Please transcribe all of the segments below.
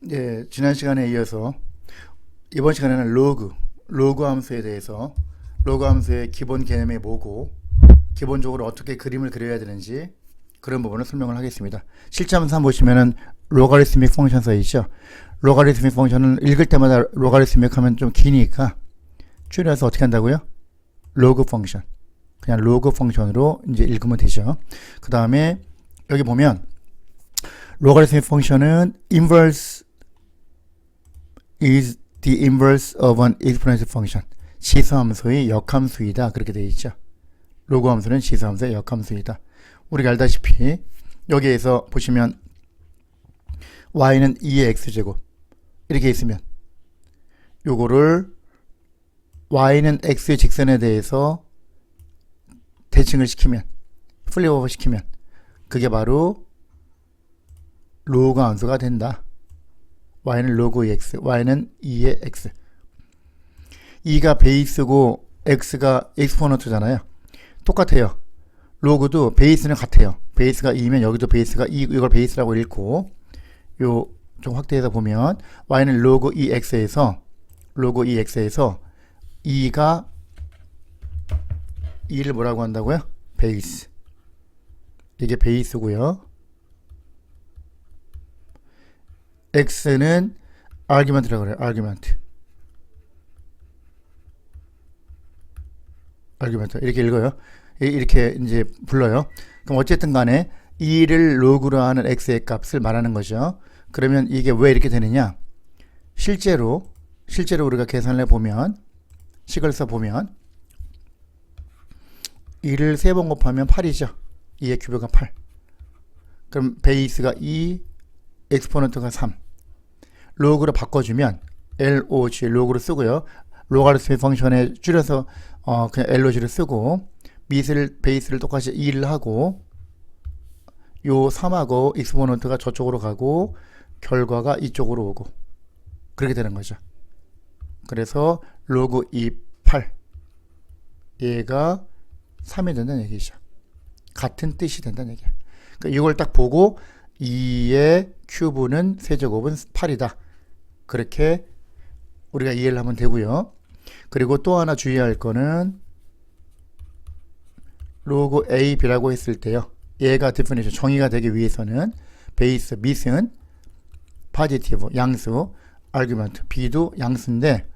예, 지난 시간에 이어서 이번 시간에는 로그 함수에 대해서 로그 함수의 기본 개념이 뭐고 기본적으로 어떻게 그림을 그려야 되는지 그런 부분을 설명을 하겠습니다. 실제 함수 보시면은 로가리스믹 펑션 써 있죠. 로가리스믹 펑션은 읽을 때마다 로가리스믹 하면 좀 기니까 줄여서 어떻게 한다고요? 로그 펑션. 그냥 로그 펑션으로 이제 읽으면 되죠. 그 다음에 여기 보면 로가리스믹 펑션은 inverse is the inverse of an exponential function. 지수함수의 역함수이다. 그렇게 되어 있죠. 로그 함수는 지수함수의 역함수이다. 우리가 알다시피 여기에서 보시면 y는 2의 x제곱 이렇게 있으면 요거를 y는 x의 직선에 대해서 대칭을 시키면 플립오버 시키면 그게 바로 로그 함수가 된다. y는 로그 x, y는 2의 x. 2가 베이스고 x가 엑스포넌트잖아요. 똑같아요. 로그도 베이스는 같아요. 베이스가 2면 여기도 베이스가 2, 이걸 베이스라고 읽고 요 좀 확대해서 보면 y는 로그 2x에서 2가 2를 뭐라고 한다고요? 베이스. 이게 베이스고요. x는 argument라고 그래요. argument 이렇게 읽어요. 이렇게 이제 불러요. 그럼 어쨌든 간에 2를 로그로 하는 x의 값을 말하는 거죠. 그러면 이게 왜 이렇게 되느냐? 실제로 우리가 계산을 해보면 식을 써보면 2를 3번 곱하면 8이죠. 2의 큐브가 8. 그럼 베이스가 2, 엑스포넌트가 3. 로그로 바꿔주면 LOG 로그로 쓰고요. 로가리스믹 펑션에 줄여서 그냥 LOG를 쓰고 베이스를 똑같이 2를 하고 요 3하고 엑스포넌트가 저쪽으로 가고 결과가 이쪽으로 오고 그렇게 되는 거죠. 그래서 로그 2, 8 얘가 3이 된다는 얘기죠. 같은 뜻이 된다는 얘기야. 그러니까 이걸 딱 보고 2의 큐브는 세제곱은 8이다. 그렇게 우리가 이해를 하면 되고요. 그리고 또 하나 주의할 거는 로그 A, B라고 했을 때요. 얘가 디피니션 정의가 되기 위해서는 베이스, 밑은 포지티브, 양수, 아규먼트, B도 양수인데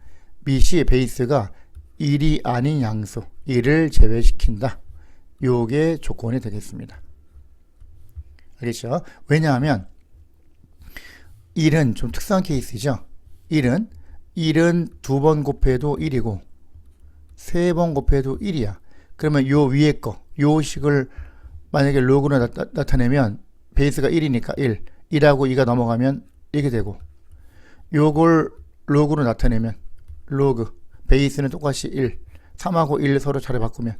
밑이 베이스가 1이 아닌 양수, 1을 제외시킨다. 요게 조건이 되겠습니다. 알겠죠? 왜냐하면 1은 좀 특수한 케이스죠. 1은 2번 곱해도 1이고 3번 곱해도 1이야. 그러면 요 위에 거, 요 식을 만약에 로그로 나타내면 베이스가 1이니까 1하고 2가 넘어가면 이게 되고 요걸 로그로 나타내면 로그, 베이스는 똑같이 1, 3하고 1 서로 자리 바꾸면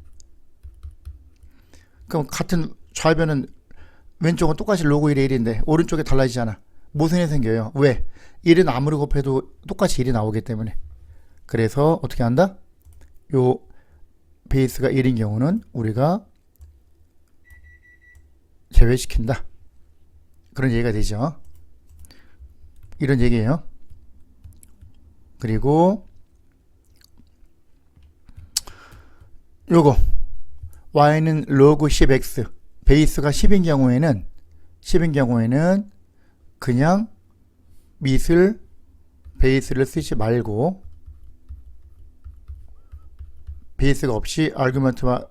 그럼 같은 좌변은 왼쪽은 똑같이 로그 1의 1인데 오른쪽에 달라지잖아. 모순이 생겨요. 왜? 1은 아무리 곱해도 똑같이 1이 나오기 때문에. 그래서 어떻게 한다? 요 베이스가 1인 경우는 우리가 제외시킨다. 그런 얘기가 되죠. 이런 얘기예요. 그리고 요거 y는 로그 10x 베이스가 10인 경우에는 그냥 밑을 베이스를 쓰지 말고 베이스가 없이 아규먼트와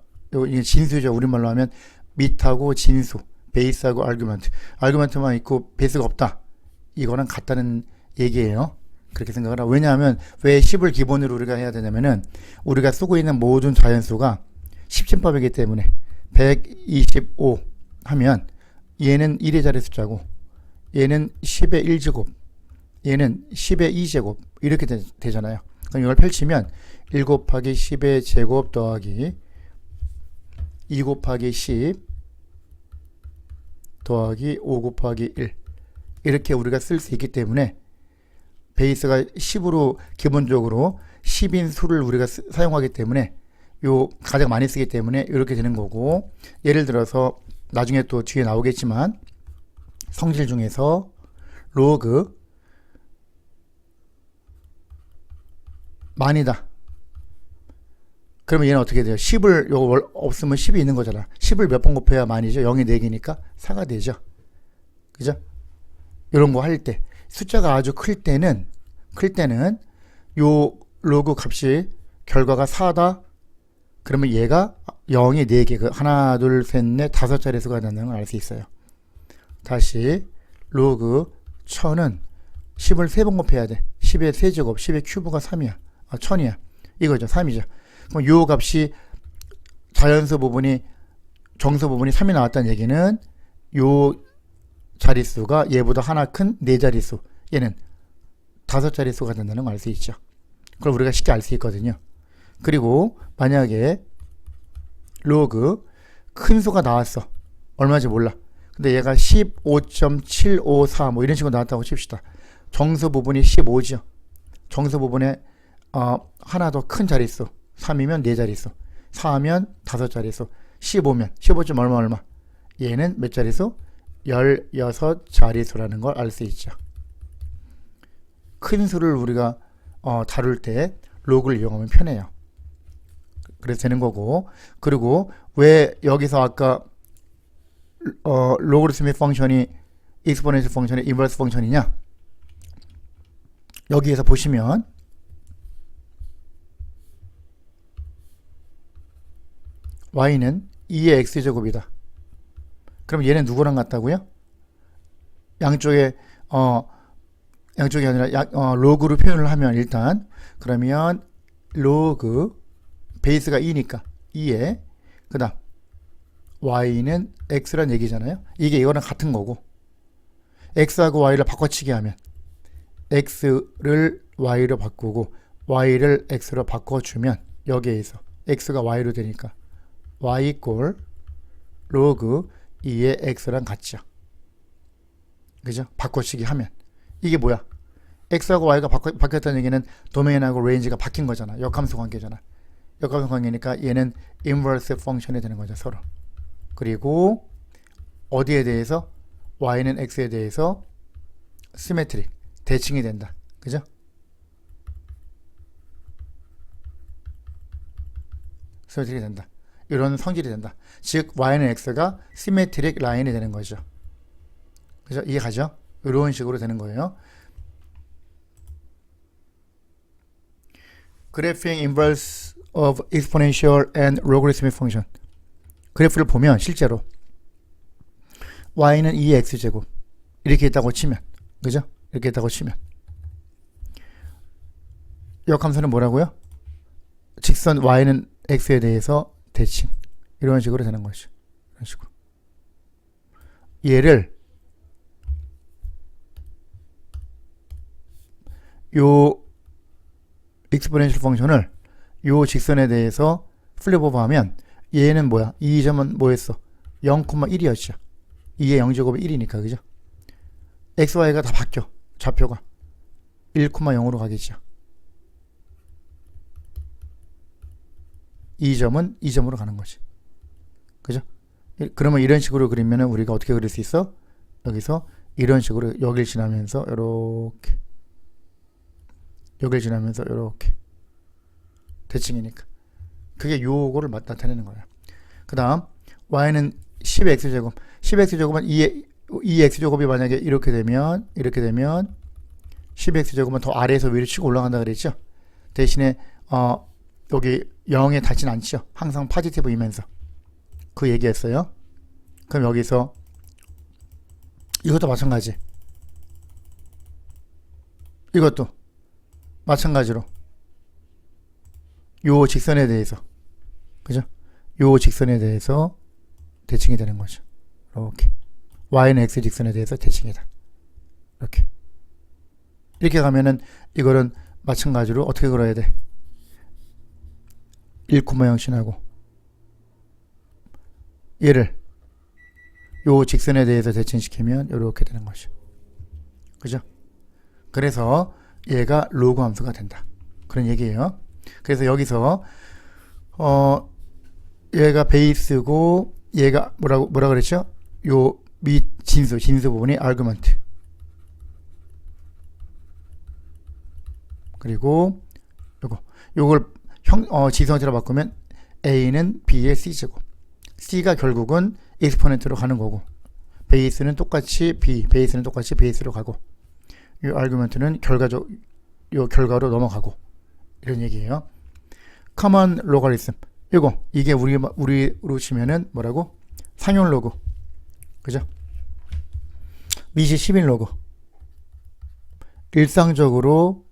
이게 진수죠. 우리말로 하면 밑하고 진수, 베이스하고 아규먼트만 있고 베이스가 없다. 이거는 같다는 얘기예요. 그렇게 생각을 하고. 왜냐하면 왜 10을 기본으로 우리가 해야 되냐면은 우리가 쓰고 있는 모든 자연수가 10진법이기 때문에 125 하면 얘는 1의 자리 숫자고 얘는 10의 1제곱 얘는 10의 2제곱 이렇게 되잖아요. 그럼 이걸 펼치면 1 곱하기 10의 제곱 더하기 2 곱하기 10 더하기 5 곱하기 1 이렇게 우리가 쓸 수 있기 때문에 베이스가 10으로 기본적으로 10인 수를 우리가 사용하기 때문에 요 가장 많이 쓰기 때문에 이렇게 되는 거고, 예를 들어서 나중에 또 뒤에 나오겠지만 성질 중에서 로그 만이다. 그러면 얘는 어떻게 돼요? 10을 요거 없으면 10이 있는 거잖아. 10을 몇 번 곱해야 만이죠? 0이 4개니까 4가 되죠. 그죠? 이런 거 할 때 숫자가 아주 클 때는 요 로그 값이 결과가 4다. 그러면 얘가 0이 4개, 그 하나, 둘, 셋, 넷, 5자리 수가 된다는 걸 알 수 있어요. 다시 로그 1000은 10을 3번 곱해야 돼. 10의 세제곱, 10의 큐브가 3이야. 1000이야. 이거죠. 3이죠. 그럼 요 값이 자연수 부분이 정수 부분이 3이 나왔다는 얘기는 요 자릿수가 얘보다 하나 큰 4자릿수, 얘는 5자릿수가 된다는 걸 알 수 있죠. 그걸 우리가 쉽게 알 수 있거든요. 그리고 만약에 로그 큰 수가 나왔어. 얼마인지 몰라. 근데 얘가 15.754 뭐 이런 식으로 나왔다고 칩시다. 정수 부분이 15죠. 정수 부분에 하나 더 큰 자릿수, 3이면 4자릿수, 4면 5자릿수, 15면 15점 얼마 얘는 몇 자릿수? 16자릿수라는 걸 알 수 있죠. 큰 수를 우리가 다룰 때 로그를 이용하면 편해요. 그래서 되는 거고, 그리고 왜 여기서 아까 로그리스믹 펑션이 익스포넨셜 펑션의 인버스 펑션이냐? 여기에서 보시면 y는 2의 x제곱이다. 그럼 얘는 누구랑 같다고요? 양쪽에 양쪽이 아니라 로그로 표현을 하면 일단 그러면 로그 베이스가 2니까 2에 그 다음 y는 x란 얘기잖아요. 이게 이거랑 같은 거고, x하고 y를 바꿔치기 하면 x를 y로 바꾸고 y를 x로 바꿔주면 여기에 있어 x가 y로 되니까 y 꼴 로그 2의 x랑 같죠. 그죠? 바꿔치기 하면 이게 뭐야? x하고 y가 바뀌었다는 얘기는 도메인하고 레인지가 바뀐 거잖아. 역함수 관계잖아. 역함수 관계니까 얘는 인버스 펑션이 되는 거죠, 서로. 그리고 어디에 대해서? y는 x에 대해서 시메트릭, 대칭이 된다. 그죠? 시메트릭이 된다. 이런 성질이 된다. 즉 y는 x가 시메트릭 라인이 되는 거죠. 그죠? 이해가죠? 이런 식으로 되는 거예요. Graphing inverse of exponential and logarithmic function. 그래프를 보면 실제로 y는 2x제곱 이렇게 있다고 치면, 그죠? 이렇게 있다고 치면 역함수는 뭐라고요? 직선 y는 x에 대해서 대칭, 이런 식으로 되는 거죠. 이런 식으로. 얘를 요 익스포넨셜 펑션을 요 직선에 대해서 플립 오버하면 얘는 뭐야? 이 점은 뭐였어? 0,1이었죠. 2의 0제곱이 1이니까, 그죠? x, y가 다 바뀌어. 좌표가 1,0으로 가겠죠. 이 점은 2점으로 가는 거지. 그죠? 그러면 이런 식으로 그리면 우리가 어떻게 그릴 수 있어? 여기서 이런 식으로 여길 지나면서 요렇게, 여길 지나면서 요렇게 대칭이니까 그게 요거를 나타내는 거야. 그 다음 y는 10x제곱, 10x제곱은 2x제곱이 만약에 이렇게 되면 10x제곱은 더 아래에서 위로 치고 올라간다 그랬죠. 대신에 여기 0에 닿진 않죠. 항상 포지티브이면서 그 얘기했어요. 그럼 여기서 이것도 마찬가지, 이것도 마찬가지로 요 직선에 대해서, 그죠? 요 직선에 대해서 대칭이 되는 거죠. 이렇게 y는 x 직선에 대해서 대칭이다. 이렇게 가면은 이거는 마찬가지로 어떻게 그려야 돼? 1,0씬하고 얘를 요 직선에 대해서 대칭시키면 이렇게 되는 거죠. 그죠? 그래서 얘가 로그 함수가 된다. 그런 얘기예요. 그래서 여기서 얘가 베이스고 얘가 뭐라 그랬죠? 요 밑 진수 부분이 아르구먼트, 그리고 요걸 지수형태로 바꾸면 a는 b의 c제곱, c가 결국은 exponent로 가는 거고, 베이스는 똑같이 b, 베이스는 똑같이 베이스로 가고, 이 아규먼트는 요 결과로 넘어가고, 이런 얘기예요. common logarithm, 이게 우리로 치면은 뭐라고? 상용 로그, 그죠? 미시 11로그, 일반적으로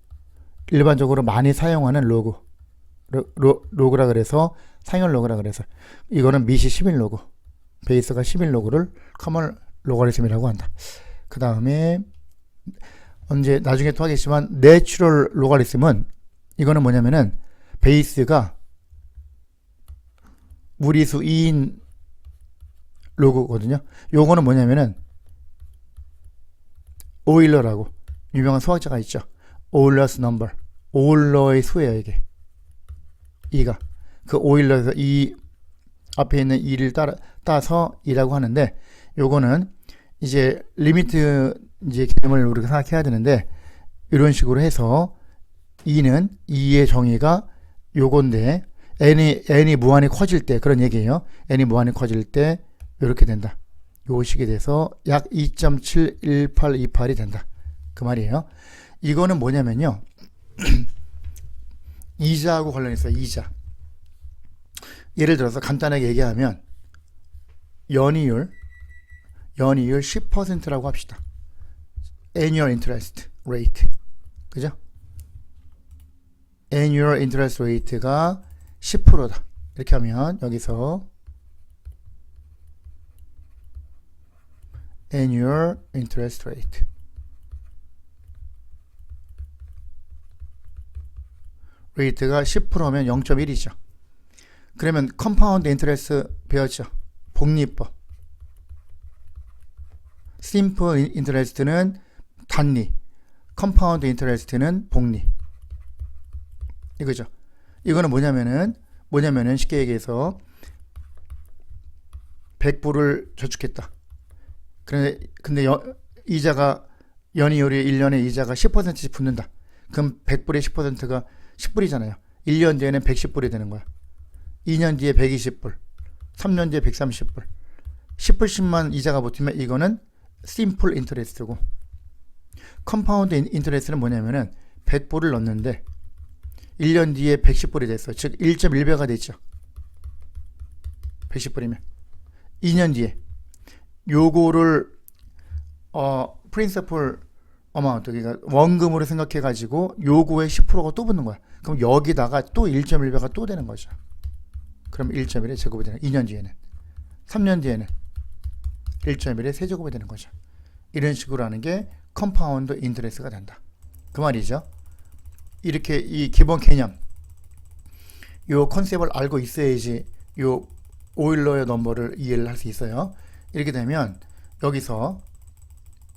많이 사용하는 로그라 그래서 상용 로그라 그래서 이거는 미시 11로그, 베이스가 11로그를 커먼 로가리즘이라고 한다. 그 다음에 나중에 또 하겠지만 내추럴 로가리즘은 이거는 뭐냐면은 베이스가 무리수 2인 로그거든요. 요거는 뭐냐면은 오일러라고 유명한 수학자가 있죠. 오일러스 넘버, 오일러의 수예요. 이게 2가 그 오일러에서 이 앞에 있는 2를 따서 2라고 하는데, 요거는 이제 리미트 이제 개념을 우리가 생각해야 되는데, 이런 식으로 해서 2의 정의가 요건데, n이 무한히 커질 때, 그런 얘기예요. n이 무한히 커질 때 이렇게 된다. 요 식이 돼서 약 2.71828이 된다. 그 말이에요. 이거는 뭐냐면요. 이자하고 관련이 있어요. 이자. 예를 들어서 간단하게 얘기하면 연이율 10%라고 합시다. annual interest rate. 그죠? annual interest rate가 10%다. 이렇게 하면 여기서 annual interest rate 레이트가 10%면 0.1이죠. 그러면 컴파운드 인터레스트 배웠죠. 복리법. 심플 인터레스트는 단리, 컴파운드 인터레스트는 복리. 이거죠. 이거는 뭐냐면은 쉽게 얘기해서 100불을 저축했다. 근데 이자가 연이율이 1년에 이자가 10%씩 붙는다. 그럼 100불의 10%가 10불이잖아요. 1년 뒤에는 110불이 되는 거야. 2년 뒤에 120불, 3년 뒤에 130불. 10불씩만 이자가 붙으면 이거는 심플 인터레스트고, 컴파운드 인터레스트는 뭐냐면은 100불을 넣는데 1년 뒤에 110불이 됐어. 즉 1.1배가 됐죠. 110불이면 2년 뒤에 요거를 프린시플 어마운트, 그러니까 원금으로 생각해 가지고 요거에 10%가 또 붙는 거야. 그럼 여기다가 또 1.1배가 또 되는 거죠. 그럼 1.1의 제곱이 되는, 2년 뒤에는, 3년 뒤에는 1.1의 세제곱이 되는 거죠. 이런 식으로 하는 게 컴파운드 인터레스트가 된다. 그 말이죠. 이렇게 이 기본 개념, 요 컨셉을 알고 있어야지 요 오일러의 넘버를 이해를 할 수 있어요. 이렇게 되면 여기서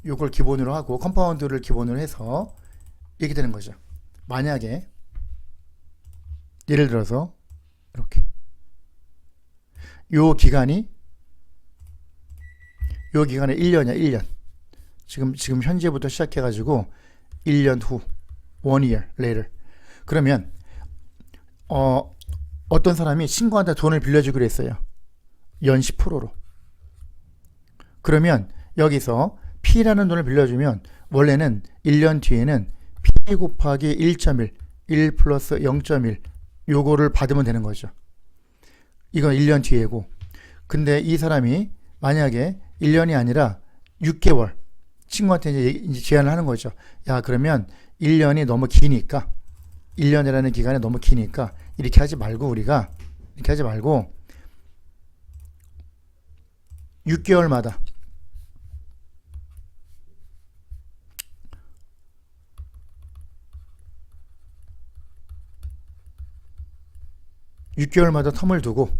요걸 기본으로 하고 컴파운드를 기본으로 해서 이렇게 되는 거죠. 만약에 예를 들어서 이렇게 요 기간이 1년이야. 1년. 지금 현재부터 시작해 가지고 1년 후 1 year later. 그러면 어떤 사람이 친구한테 돈을 빌려주기로 했어요. 연 10%로. 그러면 여기서 P라는 돈을 빌려주면 원래는 1년 뒤에는 P 곱하기 1.1, 1 플러스 0.1 요거를 받으면 되는 거죠. 이건 1년 뒤에고, 근데 이 사람이 만약에 1년이 아니라 6개월 친구한테 이제 제안을 하는 거죠. 야, 그러면 1년이 너무 기니까, 1년이라는 기간이 너무 기니까 이렇게 하지 말고 6개월마다 6개월마다 텀을 두고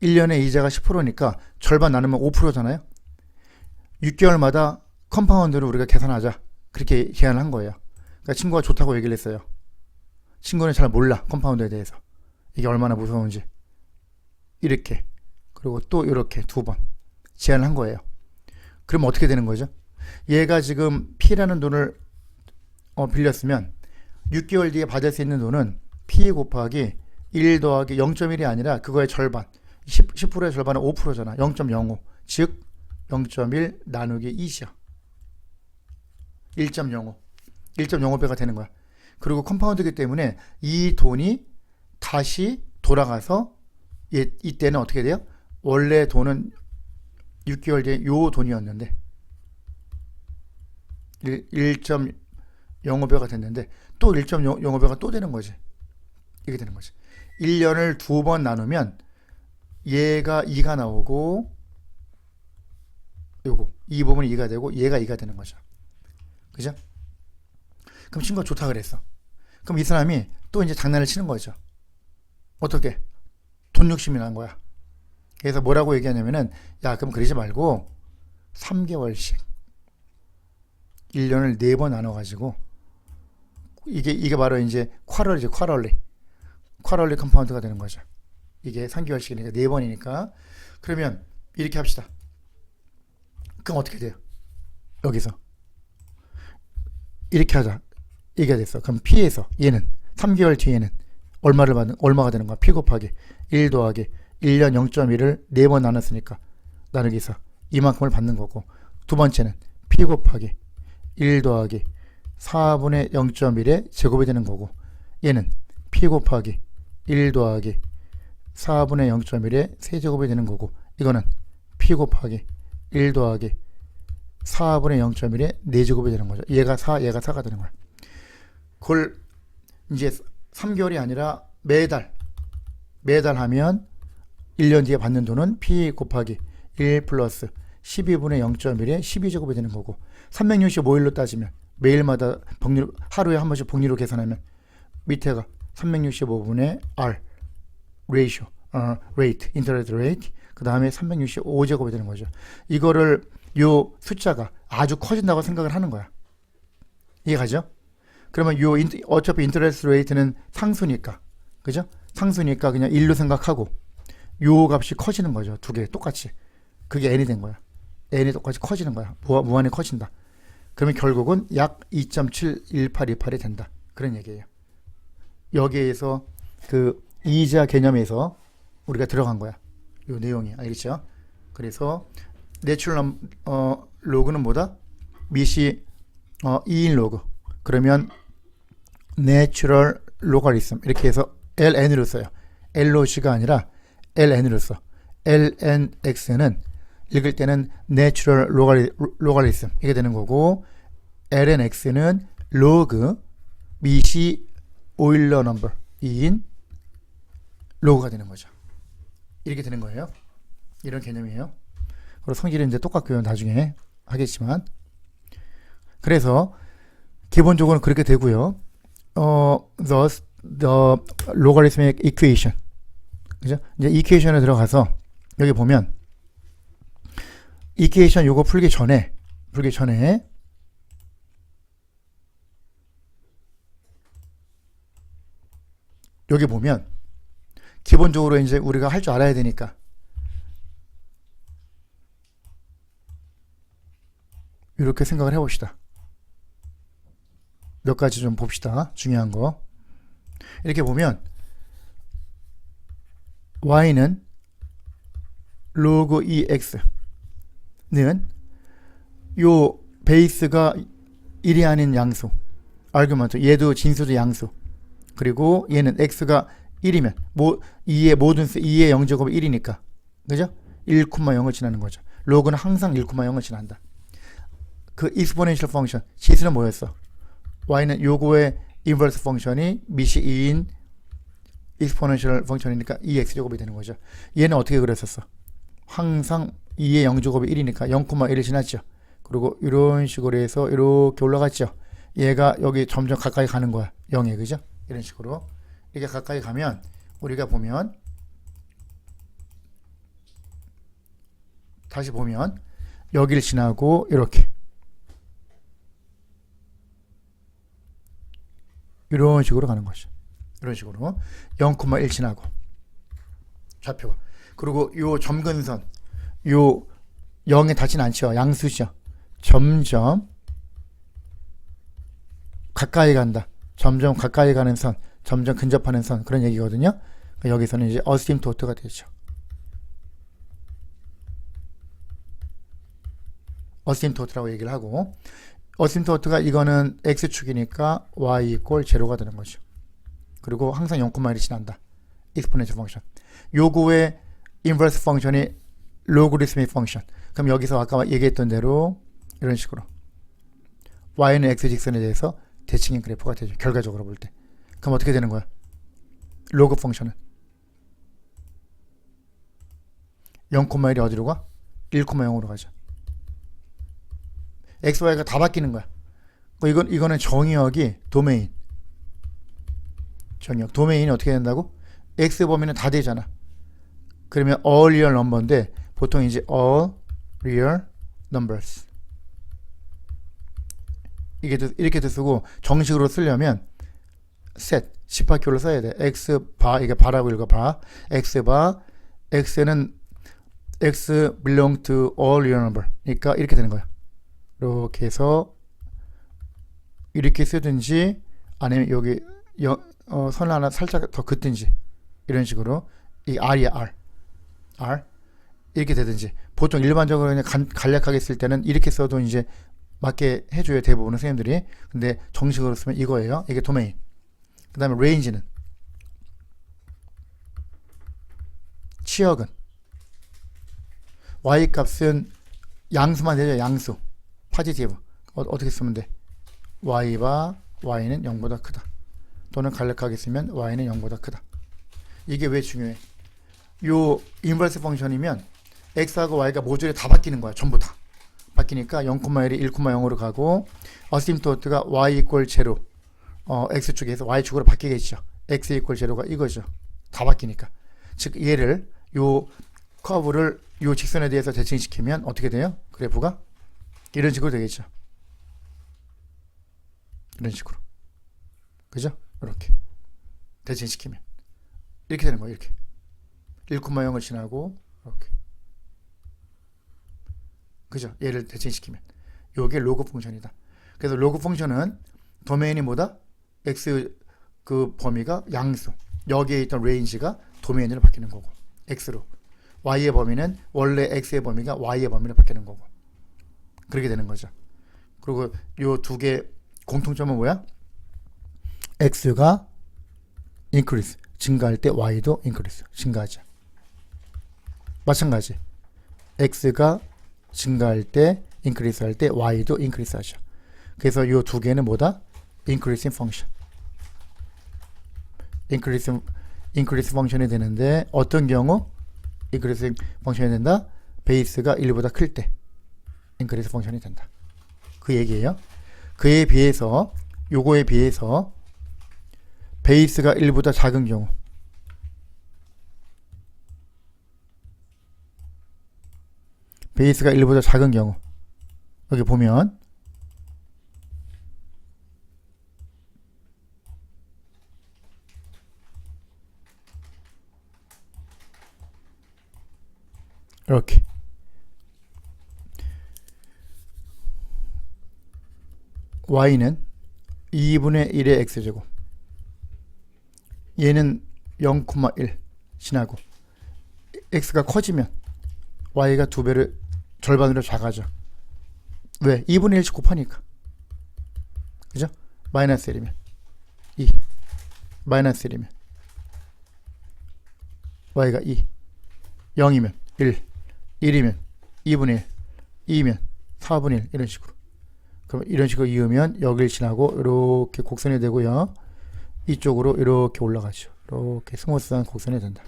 1년에 이자가 10%니까 절반 나누면 5%잖아요. 6개월마다 컴파운드를 우리가 계산하자. 그렇게 제안을 한 거예요. 그러니까 친구가 좋다고 얘기를 했어요. 친구는 잘 몰라, 컴파운드에 대해서. 이게 얼마나 무서운지. 이렇게. 그리고 또 이렇게 2번 제안을 한 거예요. 그럼 어떻게 되는 거죠? 얘가 지금 P라는 돈을 빌렸으면 6개월 뒤에 받을 수 있는 돈은 P 곱하기 1 더하기 0.1이 아니라 그거의 절반, 10%의 절반은 5%잖아. 0.05. 즉 0.1 나누기 2이야. 1.05. 1.05배가 되는 거야. 그리고 컴파운드이기 때문에 이 돈이 다시 돌아가서 이때는 어떻게 돼요? 원래 돈은 6개월 뒤에 요 돈이었는데 1.05배가 됐는데 또 1.05배가 또 되는 거지. 이게 되는 거지. 1년을 두 번 나누면 얘가 2가 나오고 요거 이 부분이 2가 되고 얘가 2가 되는 거죠. 그죠? 그럼 친구가 좋다 그랬어. 그럼 이 사람이 또 이제 장난을 치는 거죠. 어떻게? 돈 욕심이 난 거야. 그래서 뭐라고 얘기하냐면은 야 그럼 그러지 말고 3개월씩 1년을 4번 나눠가지고 이게 바로 이제 쿼럴리 컴파운드가 되는 거죠. 이게 3개월씩이니까 4번이니까 그러면 이렇게 합시다. 그럼 어떻게 돼요? 여기서 이렇게 하자. 얘기가 됐어. 그럼 P에서 얘는 3개월 뒤에는 얼마가 되는 거야? P 곱하기 1 더하기 1년 0.1을 4번 나눴으니까 나누기 4 이만큼을 받는 거고, 두 번째는 P 곱하기 1 더하기 4분의 0.1의 제곱이 되는 거고, 얘는 P 곱하기 1 더하기 4분의 0.1의 세제곱이 되는 거고, 이거는 P 곱하기 1 더하기 4분의 0.1의 4제곱이 되는 거죠. 얘가 4, 얘가 4가 되는 거야. 그걸 이제 3개월이 아니라 매달 하면 1년 뒤에 받는 돈은 P 곱하기 1 플러스 12분의 0.1의 12제곱이 되는 거고, 365일로 따지면 매일마다 하루에 한 번씩 복리로 계산하면 밑에가 365분의 R ratio, rate, interest rate, 그 다음에 365제곱이 되는 거죠. 이거를 요 숫자가 아주 커진다고 생각을 하는 거야. 이해가죠? 그러면 요 어차피 인터레스트 레이트는 상수니까, 그죠? 상수니까 그냥 1로 생각하고 요 값이 커지는 거죠. 두 개 똑같이. 그게 n이 된 거야. n이 똑같이 커지는 거야. 무한히 커진다. 그러면 결국은 약 2.71828이 된다. 그런 얘기예요. 여기에서 그 이자 개념에서 우리가 들어간 거야. 요 내용이. 알겠죠? 그래서 내추럴 로그는 뭐다? 밑이 2인 로그. 그러면 내추럴 로가리즘 이렇게 해서 ln으로 써요. log가 아니라 ln으로 써. lnx는 읽을 때는 내추럴 로가리즘 이게 되는 거고, lnx는 로그 밑이 오일러 넘버 2인 로그가 되는 거죠. 이렇게 되는 거예요. 이런 개념이에요. 그리고 성질은 이제 똑같고요. 나중에 하겠지만. 그래서 기본적으로 그렇게 되고요. the logarithmic equation. 그죠? 이제 equation에 들어가서 여기 보면 equation 요거 풀기 전에 여기 보면 기본적으로 이제 우리가 할 줄 알아야 되니까 이렇게 생각을 해봅시다. 몇 가지 좀 봅시다. 중요한 거. 이렇게 보면 y는 로그 2x는 요 베이스가 1이 아닌 양수, 아규먼트, 얘도 진수도 양수, 그리고 얘는 x가 1이면 2의 모든 2의 0제곱이 1이니까, 그죠? 1,0을 지나는 거죠. 로그는 항상 1,0을 지난다. 그 exponential function 지수는 뭐였어? y는 요거의 inverse 펑션이 밑이 2인 exponential 펑션이니까 2x제곱이 되는 거죠. 얘는 어떻게 그랬었어? 항상 2의 0제곱이 1이니까 0,1을 지났죠. 그리고 이런 식으로 해서 이렇게 올라갔죠. 얘가 여기 점점 가까이 가는 거야. 0에, 그죠? 이런 식으로 이렇게 가까이 가면 우리가 보면 다시 보면 여기를 지나고 이렇게 이런 식으로 가는 거죠. 이런 식으로 0,1 지나고 좌표가. 그리고 요 점근선 요 0에 닿진 않죠. 양수죠. 점점 가까이 간다. 점점 가까이 가는 선, 점점 근접하는 선, 그런 얘기거든요. 여기서는 이제 어심토트가 되죠. 어심토트라고 얘기를 하고, 어심토트가 이거는 x축이니까 y 이꼴 제로가 되는 거죠. 그리고 항상 0,1이 지난다. exponential function. 요거의 inverse function이 logarithmic function. 그럼 여기서 아까 얘기했던 대로 이런 식으로 y는 x 직선에 대해서 대칭인 그래프가 되죠. 결과적으로 볼 때. 그럼 어떻게 되는 거야? 로그 펑션은 0,1이 어디로 가? 1,0으로 가죠. x, y가 다 바뀌는 거야. 이거는 정의역이 도메인. 정의역. 도메인이 어떻게 된다고? x 범위는 다 되잖아. 그러면 all real number인데 보통 이제 all real numbers. 이렇게도 쓰고 정식으로 쓰려면 set 18킬로 써야 돼. x 바, 이게 바라고 읽어 봐. x 바, x는 x belong to all real number. 그러니까 이렇게 되는 거야. 이렇게 해서 이렇게 쓰든지 아니면 여기 선을 하나 살짝 더 긋든지 이런 식으로 이 r이야 r 이렇게 되든지 보통 일반적으로 그냥 간략하게 쓸 때는 이렇게 써도 이제 맞게 해줘요. 대부분의 선생님들이. 근데 정식으로 쓰면 이거예요. 이게 도메인. 그 다음에 레인지는 치역은 y 값은 양수만 되죠. 양수 파지티브. 어떻게 쓰면 돼? y와 y는 0보다 크다. 또는 간략하게 쓰면 y는 0보다 크다. 이게 왜 중요해? 요 인버스 펑션이면 x하고 y가 모듈에 다 바뀌는 거야. 전부 다 바뀌니까 0,1이 1,0으로 가고 어심토트가 y 이꼴 제로 x축에서 y축으로 바뀌겠죠. x 이꼴 제로가 이거죠. 다 바뀌니까. 즉 얘를 요 커브를 요 직선에 대해서 대칭시키면 어떻게 돼요? 그래프가 이런 식으로 되겠죠. 이런 식으로. 그죠? 이렇게 대칭시키면 이렇게 되는 거예요. 이렇게 1,0을 지나고 이렇게. 그죠? 얘를 대칭시키면 요게 로그 펑션이다. 그래서 로그 펑션은 도메인이 뭐다? x 그 범위가 양수, 여기에 있던 레인지가 도메인으로 바뀌는 거고 x로, y의 범위는 원래 x의 범위가 y의 범위로 바뀌는 거고 그렇게 되는 거죠. 그리고 요 두 개 공통점은 뭐야? x가 increase, 증가할 때 y도 increase, 증가하죠. 마찬가지 x가 증가할 때 increase 할 때 y도 increase 하죠. 그래서 이 두 개는 뭐다? increasing function. increase function이 되는데 어떤 경우 increasing function이 된다? 베이스가 1보다 클 때 increase function이 된다. 그 얘기예요. 그에 비해서 요거에 비해서 베이스가 1보다 작은 경우 베이스가 1보다 작은 경우 여기 보면 이렇게 y는 2분의 1의 x제곱 얘는 0,1 지나고 x가 커지면 y가 2배를 절반으로 작아져. 왜? 2분의 1씩 곱하니까. 그죠? 마이너스 1이면 2 마이너스 1이면 y가 2 0이면 1 1이면 2분의 1 2면 4분의 1 이런 식으로. 그럼 이런 식으로 이으면 여길 지나고 이렇게 곡선이 되고요. 이쪽으로 이렇게 올라가죠. 이렇게 스무스한 곡선이 된다.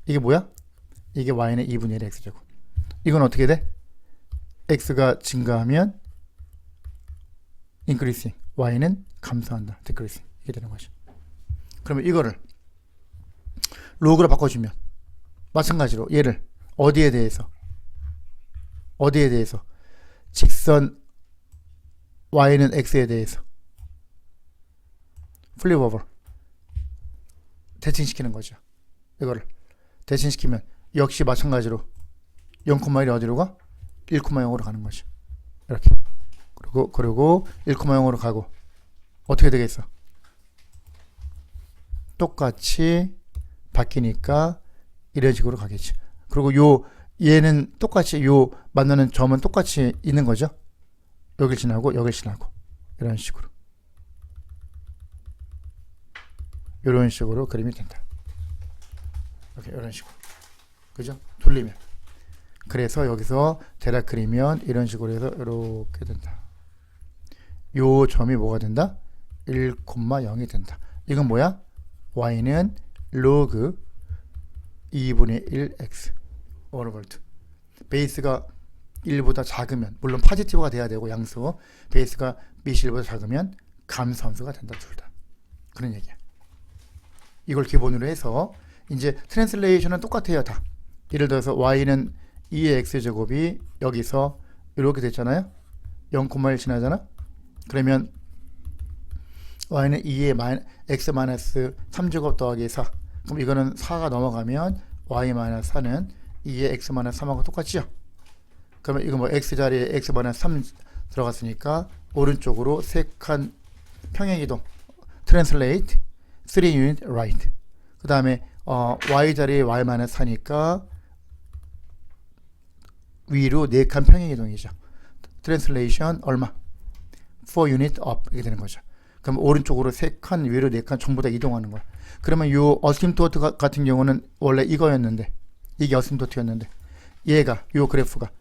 이게 뭐야? 이게 y는 2분의 1 x제곱. 이건 어떻게 돼? x가 증가하면 increasing, y는 감소한다, decreasing. 이게 되는 거죠. 그러면 이거를 로그로 바꿔주면 마찬가지로 얘를 어디에 대해서 직선 y는 x에 대해서 플립 오버 대칭시키는 거죠. 이거를 대칭시키면 역시 마찬가지로 0,1이 어디로 가? 1,0으로 가는 거죠. 이렇게. 그리고 1,0으로 가고 어떻게 되겠어? 똑같이 바뀌니까 이런 식으로 가겠지. 그리고 얘는 똑같이 만나는 점은 똑같이 있는 거죠. 여길 지나고 여길 지나고 이런 식으로 그림이 된다. 이런 식으로. 그죠? 돌리면. 그래서 여기서 대략 그리면 이런 식으로 해서 이렇게 된다. 요 점이 뭐가 된다? 1,0이 된다. 이건 뭐야? y는 로그 2분의 1x 오버볼트. 베이스가 1보다 작으면, 물론 파지티브가 돼야 되고 양수, 베이스가 미실보다 작으면 감소함수가 된다. 둘 다. 그런 얘기야. 이걸 기본으로 해서 이제 트랜슬레이션은 똑같아요. 다. 예를 들어서 y는 2의 x제곱이 여기서 이렇게 됐잖아요. 0,1 지나잖아. 그러면 y는 2의 x-3제곱 더하기 4. 그럼 이거는 4가 넘어가면 y-4는 2의 x-3하고 똑같죠. 그러면 이거 뭐 x 자리에 x-3 들어갔으니까 오른쪽으로 3칸 평행이동 translate 3 unit right. 그 다음에 y 자리에 y-4니까 위로 4칸 평행이동이죠. translation 얼마? 4 unit up 이렇게 되는 거죠. 그럼 오른쪽으로 3칸, 위로 4칸 전부 다 이동하는 거야. 그러면 요 어심토트 같은 경우는 원래 이거였는데, 이게 어심토트였는데, 얘가 요 그래프가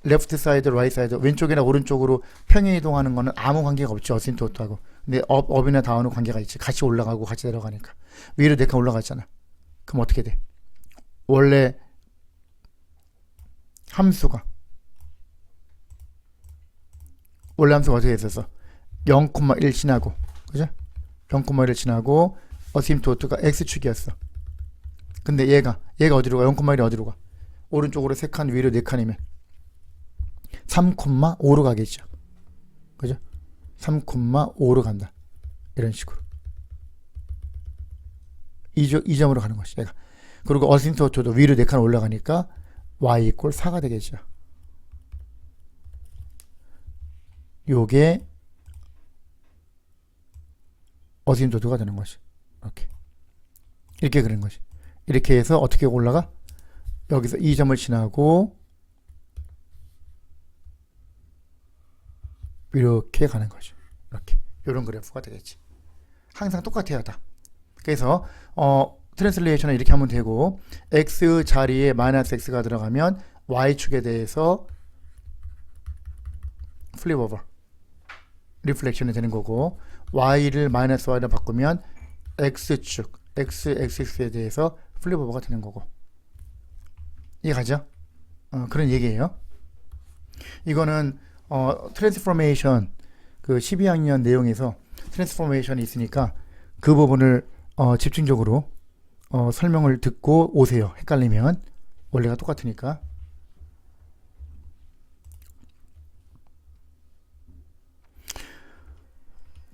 레프트 사이드, 라이트 사이드, 왼쪽이나 오른쪽으로 평행 이동하는 거는 아무 관계가 없죠. 어심토트하고. 근데 업이나 다운은 관계가 있지. 같이 올라가고 같이 내려가니까. 위로 4칸 올라갔잖아. 그럼 어떻게 돼? 원래 함수가 어떻게 됐었어? 0,1 지나고, 그죠? 0,1 지나고 어심토트가 x축이었어. 근데 얘가 어디로 가? 0,1이 어디로 가? 오른쪽으로 3칸, 위로 4칸이면 3,5로 가겠죠. 그죠? 3,5로 간다. 이런 식으로. 이 점으로 가는 것이 얘가. 그리고 어심토트도 위로 4칸 올라가니까 y = 4가 되겠죠. 요게 어심토트가 되는 것이. 이렇게 그리는 것이. 이렇게 해서 어떻게 올라가? 여기서 이 점을 지나고 이렇게 가는 거죠. 이렇게. 이런 그래프가 되겠지. 항상 똑같아요, 다. 그래서 트랜슬레이션은 이렇게 하면 되고, x 자리에 마이너스 x가 들어가면 y축에 대해서 플립 오버 리플렉션이 되는 거고, y를 마이너스 y로 바꾸면 x축 xx에 대해서 플립 오버가 되는 거고. 이해가죠? 그런 얘기예요. 이거는 트랜스포메이션 그 12학년 내용에서 트랜스포메이션이 있으니까 그 부분을 집중적으로 설명을 듣고 오세요. 헷갈리면. 원래가 똑같으니까.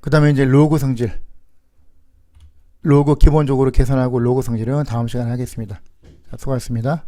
그 다음에 이제 로그 성질. 로그 기본적으로 계산하고 로그 성질은 다음 시간에 하겠습니다. 자, 수고하셨습니다.